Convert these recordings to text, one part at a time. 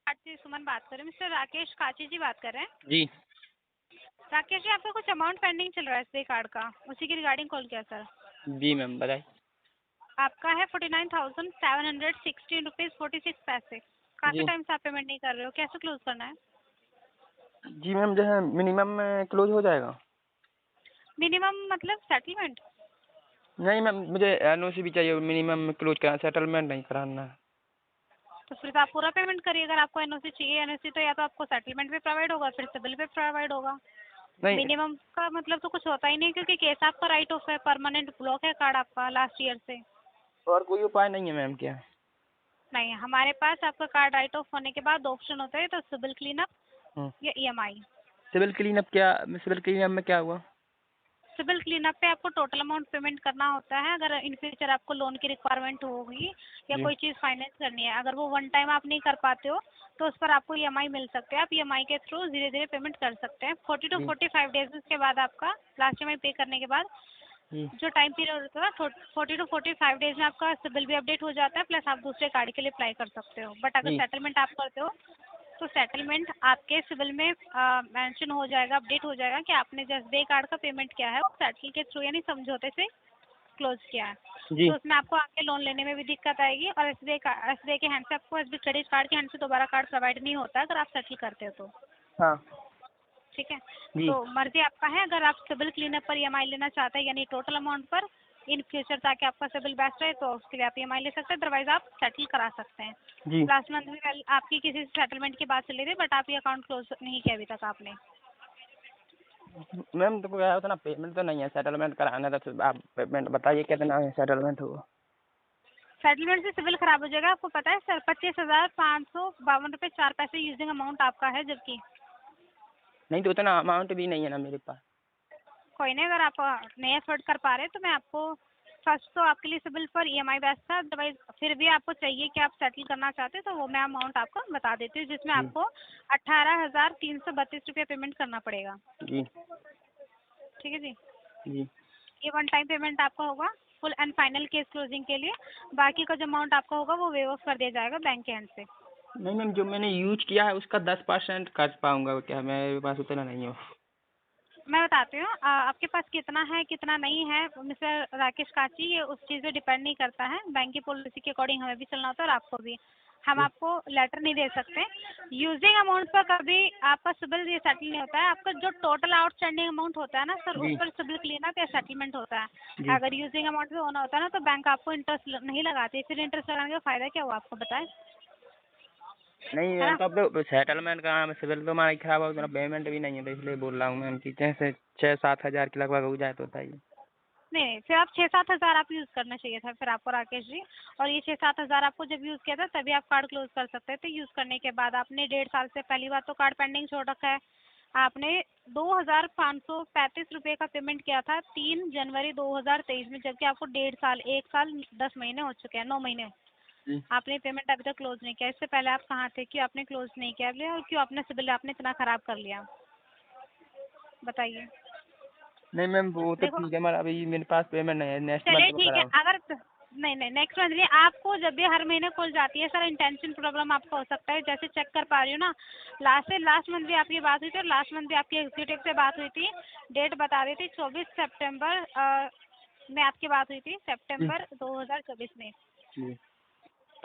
काची सुमन बात कर रहे हैं। मिस्टर राकेश काची जी बात कर रहे हैं। जी राकेश जी, आपका कुछ अमाउंट पेंडिंग चल रहा है एसबीआई कार्ड का, उसी की रिगार्डिंग कॉल किया सर। जी मैम बताइए। आपका है 49,716 रुपीज़ 46 पैसे। काफ़ी जी टाइम से आप पेमेंट नहीं कर रहे हो, कैसे क्लोज करना है? जी मैम, जो है मिनिमम में क्लोज हो जाएगा। मिनिमम मतलब सेटलमेंट? नहीं मैम, मुझे एनओसी भी चाहिए, मिनिमम में क्लोज कराना, सेटलमेंट नहीं कराना है। तो फिर तो आप पूरा पेमेंट करिए। अगर आपको एनओसी चाहिए, एनओसी तो या तो आपको सेटलमेंट पे प्रोवाइड होगा, फिर सिबिल पे प्रोवाइड होगा। नहीं, मिनिमम का मतलब तो कुछ होता ही नहीं, क्योंकि केस आपका राइट ऑफ है, परमानेंट ब्लॉक है कार्ड आपका लास्ट ईयर से। और कोई उपाय नहीं है मैम क्या? नहीं, हमारे पास आपका कार्ड राइट ऑफ होने के बाद ऑप्शन होता है, तो सिबिल क्लीनअप या ईएमआई। सिविल क्लीनअप क्या? सिविल क्लीनअप में क्या हुआ? सिबिल क्लीनअप पे आपको टोटल अमाउंट पेमेंट करना होता है। अगर इन फ्यूचर आपको लोन की रिक्वायरमेंट होगी या जी कोई चीज़ फाइनेंस करनी है, अगर वो वन टाइम आप नहीं कर पाते हो तो उस पर आपको ईएमआई मिल सकते हैं। आप ईएमआई के थ्रू धीरे धीरे पेमेंट कर सकते हैं। 40 to जी 45 डेज के बाद आपका लास्ट ईएमआई पे करने के बाद जी जो टाइम पीरियड होता है 40 to 45 डेज में आपका सिबिल भी अपडेट हो जाता है, प्लस आप दूसरे कार्ड के लिए अप्लाई कर सकते हो। बट अगर जी सेटलमेंट आप करते हो तो सेटलमेंट आपके सिबिल में मेंशन हो जाएगा, अपडेट हो जाएगा कि आपने एसबीआई कार्ड का पेमेंट किया है वो सेटल के थ्रू यानी समझौते से क्लोज किया है। जी तो उसमें आपको आगे लोन लेने में भी दिक्कत आएगी, और एसबीआई के हैंड से आपको एसबीआई क्रेडिट कार्ड के हैंड से दोबारा कार्ड प्रोवाइड नहीं होता अगर आप सेटल करते हो तो। हाँ ठीक है, जी। तो मर्जी आपका है। अगर आप सिबिल क्लीनअप पर ईएमआई लेना चाहते हैं यानी टोटल अमाउंट पर इन फ्यूचर ताकि आपका सिबिल बेस्ट रहे, तो उसके लिए आप ईएमआई ले सकते हैं, अदरवाइज आप सेटल करा सकते हैं। जी लास्ट मंथ में आपकी किसी से सेटलमेंट की बात चली थी, बट आप ये अकाउंट क्लोज नहीं किया अभी तक आपने। मैम, तो क्या होता ना, पेमेंट तो नहीं है, सेटलमेंट कराना था, तो आप पेमेंट बताइए कितना है सेटलमेंट होगा। सेटलमेंट से सिबिल खराब हो जाएगा, आपको पता है सर। 25,552 रुपये 4 पैसे यूजिंग अमाउंट आपका है, जबकि नहीं तो उतना अमाउंट भी नहीं है ना मेरे पास। कोई नहीं, अगर आप नहीं अफोर्ड कर पा रहे तो मैं आपको फर्स्ट तो आपके लिए सिबिल पर ईएमआई बेस्ट था, अदरवाइज फिर भी आपको चाहिए कि आप सेटल करना चाहते हैं तो वो मैं अमाउंट आपको बता देती हूँ, जिसमें जी आपको 18,332 रुपये पेमेंट करना पड़ेगा। जी ठीक है जी, जी। ये वन टाइम पेमेंट आपका होगा full and final case closing के लिए। बाकी का जो अमाउंट आपका होगा वो वेव ऑफ कर दिया जाएगा बैंक के एंड से। नहीं मैम, जो मैंने यूज किया है उसका 10% कर पाऊंगा क्या? मेरे पास उतना नहीं है। मैं बताती हूँ आपके पास कितना है कितना नहीं है मिस्टर राकेश काची, ये उस चीज़ पे डिपेंड नहीं करता है। बैंक की पॉलिसी के अकॉर्डिंग हमें भी चलना होता है और आपको भी। हम जी आपको लेटर नहीं दे सकते। यूजिंग अमाउंट पर कभी आपका सिबिल ये सेटल नहीं होता है। आपका जो टोटल आउटस्टैंडिंग अमाउंट होता है ना सर, उस जी पर सिबिल क्लीनअप या सेटलमेंट होता है। जी। अगर यूजिंग अमाउंट पे होना होता है ना तो बैंक आपको इंटरेस्ट नहीं लगाती, फिर इंटरेस्ट लगाने का फ़ायदा क्या हुआ आपको बताएं, नहीं है मैम, ना? तो अब तो सेटलमेंट का नाम है, सिविल तो हमारा खराब हो, उतना पेमेंट भी नहीं है, तो इसलिए बोल रहा हूँ मैम कि जैसे 6-7 हज़ार के लगभग हो जाए तो बताइए। नहीं, फिर आप 6-7 हज़ार आप यूज़ करना चाहिए था फिर आपको राकेश जी। और ये 6-7 हज़ार आपको जब यूज़ किया था तभी आप कार्ड क्लोज कर सकते थे। यूज़ करने के बाद आपने 1.5 साल से पहली बार तो कार्ड पेंडिंग छोड़ रखा है। आपने 2,535 रुपये का पेमेंट किया था 3 जनवरी 2023 में, जबकि आपको 1.5 साल 1 साल 10 महीने हो चुके हैं, 9 महीने जी आपने पेमेंट अभी तक क्लोज नहीं किया। इससे पहले आप कहाँ थे, क्यों आपने क्लोज नहीं किया और क्यों अपने सिबिल आपने इतना ख़राब कर लिया, बताइए। नहीं मैम, वो तो देखो, ठीक है, मगर अभी मेरे पास पेमेंट नहीं है, नेक्स्ट चलिए मंथ में ठीक है। कराओ। अगर नहीं नहीं नेक्स्ट मंथ नहीं, आपको जब भी हर महीने कॉल जाती है सर, इंटेंशन प्रॉब्लम आपका हो सकता है। जैसे चेक कर पा रही हूँ ना, लास्ट मंथ भी आपकी बात हुई थी और लास्ट मंथ भी आपकी एग्जीक्यूटिव से बात हुई थी। डेट बता रही थी 24 सितंबर में आपकी बात हुई थी, जी सितंबर 2024 में। जी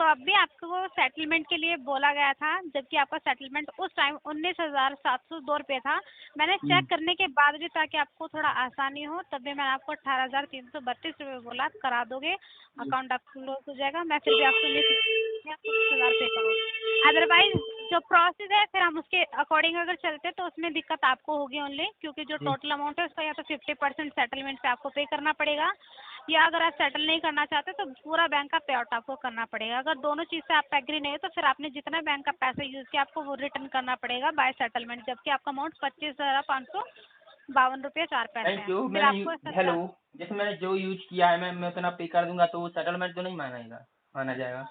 तो अब भी आपको सेटलमेंट के लिए बोला गया था, जबकि आपका सेटलमेंट उस टाइम 19,702 रुपये था। मैंने जी चेक करने के बाद भी ताकि आपको थोड़ा आसानी हो तब भी मैंने आपको 18,332 रुपये बोला, करा दोगे जी। अकाउंट आपका क्लोज हो जाएगा। मैं फिर भी आपको नहीं आपको 10,000 पे करो, अदरवाइज जो प्रोसेस है फिर हम उसके अकॉर्डिंग अगर चलते तो उसमें दिक्कत आपको होगी ओनली, क्योंकि जो जी टोटल अमाउंट है उसका या तो 50% सेटलमेंट पे आपको पे करना पड़ेगा, या अगर आप सेटल नहीं करना चाहते तो पूरा बैंक का पे आउट आपको करना पड़ेगा। अगर दोनों चीज़ से आप एग्री नहीं हो तो फिर आपने जितना बैंक का पैसा यूज़ किया आपको वो रिटर्न करना पड़ेगा बाय सेटलमेंट, जबकि आपका अमाउंट 25,552 रुपये 4 पैसे नहीं, है। जो फिर मैंने आपको हेलो, 70। जैसे मैंने जो यूज किया है मैं उतना पे कर दूंगा, तो वो सेटलमेंट तो नहीं माना जाएगा?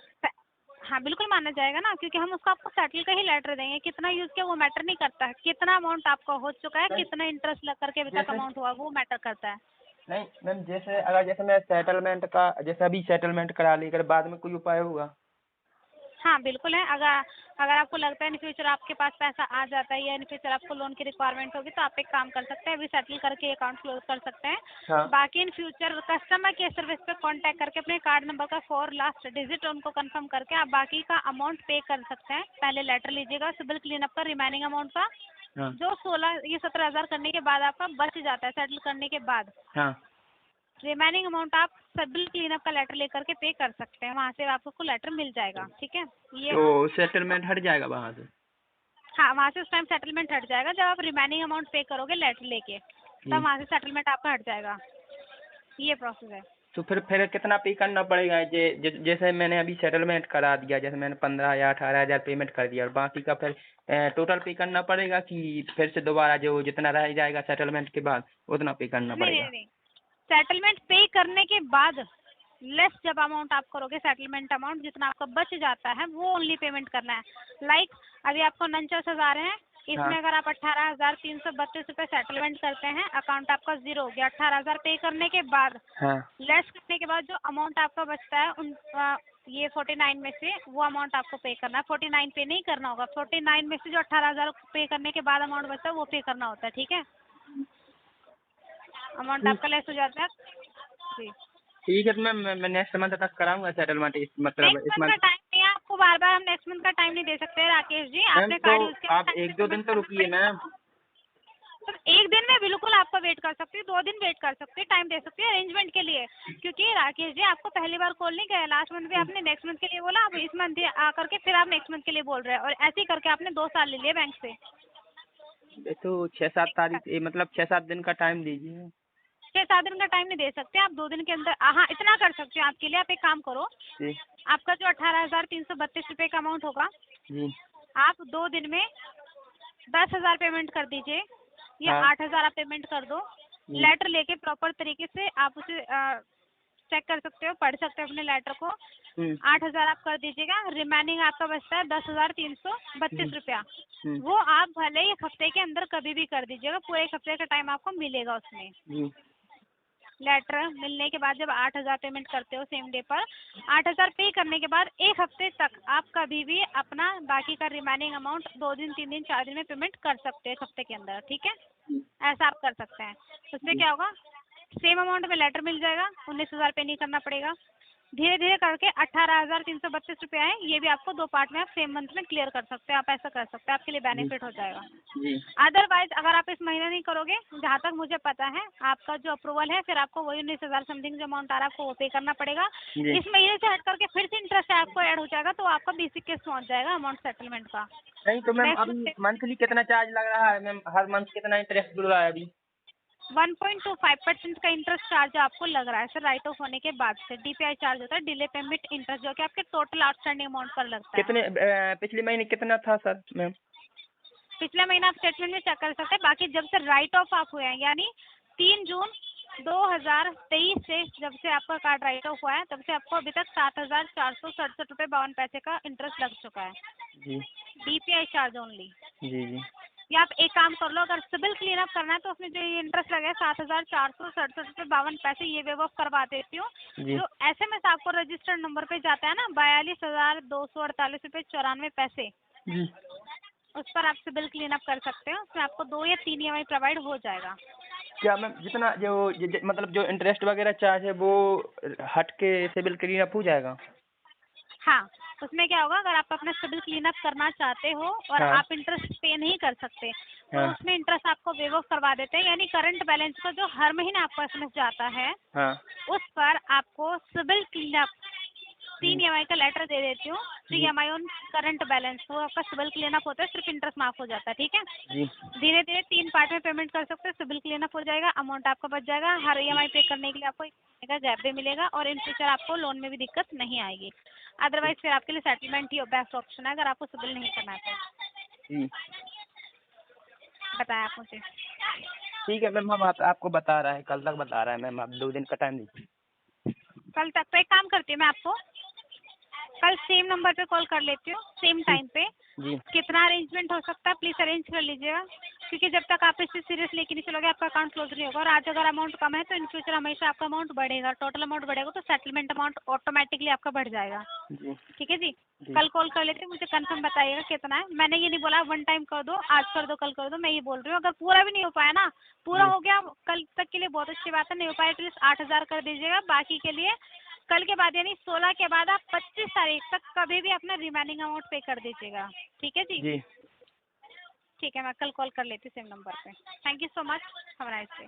हाँ बिल्कुल माना जाएगा ना, क्योंकि हम उसको आपको सेटल का ही लेटर देंगे। कितना यूज़ किया वो मैटर नहीं करता है, कितना अमाउंट आपका हो चुका है, नहीं, कितना इंटरेस्ट लग करके अभी तक जैसे अमाउंट हुआ वो मैटर करता है। नहीं मैम, जैसे मैं सेटलमेंट का, जैसे अभी सेटलमेंट करा ली, अगर बाद में कोई उपाय होगा? हाँ बिल्कुल है। अगर अगर आपको लगता है इन फ्यूचर आपके पास पैसा आ जाता है या इन फ्यूचर आपको लोन की रिक्वायरमेंट होगी तो आप एक काम कर सकते हैं, अभी सेटल करके अकाउंट क्लोज कर सकते हैं। हाँ। बाकी in future customer care service पे कांटेक्ट करके अपने कार्ड नंबर का 4 लास्ट डिजिट उनको कंफर्म करके आप बाकी का अमाउंट पे कर सकते हैं। पहले लेटर लीजिएगा सिबिल क्लीन अप का रिमेनिंग अमाउंट का, हाँ। जो 17,000 करने के बाद आपका बच जाता है सेटल करने के बाद। हाँ। रिमेनिंग अमाउंट आप सिबिल क्लीन अप का लेटर लेकर के पे कर सकते हैं, वहाँ से आपको लेटर मिल जाएगा। ठीक है, ये तो सेटलमेंट हट जाएगा वहाँ से? हाँ, वहाँ से उस टाइम सेटलमेंट हट जाएगा जब आप रिमेनिंग अमाउंट पे करोगे लेटर लेके, तब जी। वहाँ से सेटलमेंट आपका हट जाएगा। ये प्रोसेस है। तो फिर कितना पे करना पड़ेगा? जैसे मैंने अभी सेटलमेंट करा दिया, जैसे मैंने 15 या 18 हज़ार पेमेंट कर दिया और बाकी का फिर टोटल पे करना पड़ेगा कि फिर से दोबारा जो जितना रह जाएगा सेटलमेंट के बाद उतना पे करना नहीं नहीं पड़ेगा? नहीं, सेटलमेंट पे करने के बाद लेस जब अमाउंट आप करोगे सेटलमेंट अमाउंट जितना आपका बच जाता है वो ओनली पेमेंट करना है। लाइक अभी आपको 49,000 है, हाँ। इसमें अगर आप 18,332 रुपये सेटलमेंट करते हैं अकाउंट आपका जीरो हो गया। 18,000 पे करने के बाद हाँ। लेस करने के बाद जो अमाउंट आपका बचता है उन ये 49 में से वो अमाउंट आपको पे करना है। 49 पे नहीं करना होगा, 49 में से जो 18,000 पे करने के बाद अमाउंट बचता है वो पे करना होता है। ठीक है, अमाउंट ठीक। आपका लेस हो जाता है। जी, ठीक है, तो मैं नेक्स्ट मंथ तक कराऊंगा सेटलमेंट, मतलब नेक्स्ट इस मंथ का मंथ। टाइम नहीं है आपको, बार बार हम नेक्स्ट मंथ का टाइम नहीं दे सकते राकेश जी। मैम आपने तो कार्ड यूज किया आप टाइम पे 1-2 दिन पेमेंट तो करना रुकिए पड़ेगा मैम। आपको। तो एक दिन में बिल्कुल आपका वेट कर सकती हूँ, 2 दिन वेट कर सकती हूँ, टाइम दे सकती हूँ अरेंजमेंट के लिए। क्योंकि राकेश जी आपको पहली बार कॉल नहीं किया, लास्ट मंथ भी आपने नेक्स्ट मंथ के लिए बोला, अब इस मंथ आकर के फिर आप नेक्स्ट मंथ के लिए बोल रहे हैं और ऐसे ही करके आपने 2 साल ले लिए बैंक से। ये तो 6-7 तारीख मतलब 6-7 दिन का टाइम दीजिए। 6-7 दिन का टाइम नहीं दे सकते आप, 2 दिन के अंदर। हाँ, इतना कर सकते हो आपके लिए। आप एक काम करो, जी। आपका जो 18,332 रुपये का अमाउंट होगा जी। आप 2 दिन में 10,000 पेमेंट कर दीजिए या हाँ। 8,000 आप पेमेंट कर दो। जी। लेटर लेके प्रॉपर तरीके से आप उसे चेक कर सकते हो, पढ़ सकते हो अपने लेटर को। 8,000 आप कर दीजिएगा, रिमेनिंग आपका बचता है 10,332 रुपया। जी। वो आप भले ही एक हफ्ते के अंदर कभी भी कर दीजिएगा, पूरे एक हफ्ते का टाइम आपको मिलेगा उसमें। जी। लेटर मिलने के बाद जब 8,000 पेमेंट करते हो सेम डे पर, 8,000 पे करने के बाद एक हफ्ते तक आप कभी भी अपना बाकी का रिमेनिंग अमाउंट 2 दिन 3 दिन 4 दिन में पेमेंट कर सकते हो एक हफ्ते के अंदर। ठीक है, ऐसा आप कर सकते हैं। उससे क्या होगा, सेम अमाउंट में लेटर मिल जाएगा, 19,000 पे नहीं करना पड़ेगा। धीरे धीरे करके 18,332 रुपये आए, ये भी आपको 2 पार्ट में आप सेम मंथ में क्लियर कर सकते हैं। आप ऐसा कर सकते हैं, आपके लिए जी। बेनिफिट हो जाएगा। जी। अदरवाइज अगर आप इस महीने नहीं करोगे, जहाँ तक मुझे पता है आपका जो अप्रूवल है फिर आपको वही 19,000 समथिंग जो अमाउंट आ रहा है आपको वो पे करना पड़ेगा। जी। इस महीने से हट करके फिर से इंटरेस्ट आपको ऐड हो जाएगा तो आपका बेसिक केस पहुँच जाएगा अमाउंट सेटलमेंट का। नहीं तो मैम नेक्स्ट अभी मंथली कितना चार्ज लग रहा है मैम? हर मंथ कितना इंटरेस्ट जुड़ रहा है अभी? 1.25% का इंटरेस्ट चार्ज आपको लग रहा है सर, राइट ऑफ होने के बाद से। डीपीआई चार्ज होता है, डिले पेमेंट इंटरेस्ट, जो कि आपके टोटल आउटस्टैंडिंग अमाउंट पर लगता है। कितने पिछले महीने कितना था सर मैम? पिछले महीना आप स्टेटमेंट में चेक कर सकते हैं। बाकी जब से राइट ऑफ आप हुए हैं यानी 3 जून 2023 से जब से आपका कार्ड राइट ऑफ हुआ है तब से आपको अभी तक 7,467 रुपये 52 पैसे का इंटरेस्ट लग चुका है। जी। DPI charge only. जी। जी। या आप एक काम कर लो, अगर सिबिल क्लीन अप करना है तो उसमें जो ये इंटरेस्ट लगे 7,467 रुपये 52 पैसे, ये वेव ऑफ करवा देती हूँ। जी। जो SMS आपको रजिस्टर्ड नंबर पे जाता है ना 42,248 रुपये 94 पैसे, जी। उस पर आप सिबिल क्लीन अप कर सकते हो। उसमें आपको 2 या 3 EMI प्रोवाइड हो जाएगा। क्या मैम जितना मतलब जो इंटरेस्ट वगैरह चार्ज है वो हट के सिबिल क्लीन अप हो जाएगा? हाँ, उसमें क्या होगा, अगर आप अपना सिबिल क्लीन अप करना चाहते हो और हाँ। आप इंटरेस्ट पे नहीं कर सकते तो हाँ। उसमें इंटरेस्ट आपको वेव ऑफ करवा देते हैं। यानी करंट बैलेंस का जो हर महीने आपको SMS जाता है हाँ। उस पर आपको सिबिल क्लीन अप 3 EMI का लेटर दे देती हूँ। 3 EMI ऑन करंट बैलेंस, वो आपका सिबिल क्लीन अप होता है, सिर्फ इंटरेस्ट माफ हो जाता है। ठीक है, जी। धीरे धीरे 3 पार्ट में पेमेंट कर सकते हो, सिबिल क्लीन अप हो जाएगा, अमाउंट आपका बच जाएगा। हर EMI पे करने के लिए आपको का गैप भी मिलेगा और इन फ्यूचर आपको लोन में भी दिक्कत नहीं आएगी। अदरवाइज फिर आपके लिए सेटलमेंट ही बेस्ट ऑप्शन है अगर आपको सिबिल नहीं करना है तो। जी। बताएं आप मुझे। ठीक है मैम, हम आपको बता रहा है, कल तक बता रहा है मैम, आप 2 दिन का टाइम दीजिए। कल तक तो एक काम करती हूँ मैं, आपको कल सेम नंबर पे कॉल कर लेती हूँ, सेम टाइम पे। जी। कितना अरेंजमेंट हो सकता है प्लीज़ अरेंज कर लीजिएगा। क्योंकि जब तक आप इसे सीरियस लेके नहीं चलोगे आपका अकाउंट क्लोज नहीं होगा। और आज अगर अमाउंट कम है तो इन फ्यूचर हमेशा आपका अमाउंट बढ़ेगा, टोटल अमाउंट बढ़ेगा तो सेटलमेंट अमाउंट ऑटोमेटिकली आपका बढ़ जाएगा। जी ठीक है जी। जी कल कॉल कर लेते, मुझे कंफर्म बताइएगा कितना है। मैंने ये नहीं बोला वन टाइम कर दो, आज कर दो कल कर दो, मैं ये बोल रही हूँ अगर पूरा भी नहीं हो पाया ना, पूरा जी हो गया कल तक के लिए बहुत अच्छी बात है, नहीं हो पाया एटलीस्ट 8,000 कर दीजिएगा। बाकी के लिए कल के बाद यानी 16 के बाद आप 25 तारीख तक कभी भी अपना रिमेनिंग अमाउंट पे कर दीजिएगा। ठीक है जी। जी। ठीक है, मैं कल कॉल कर लेती हूँ सेम नंबर पे। Thank you so much, have a nice day.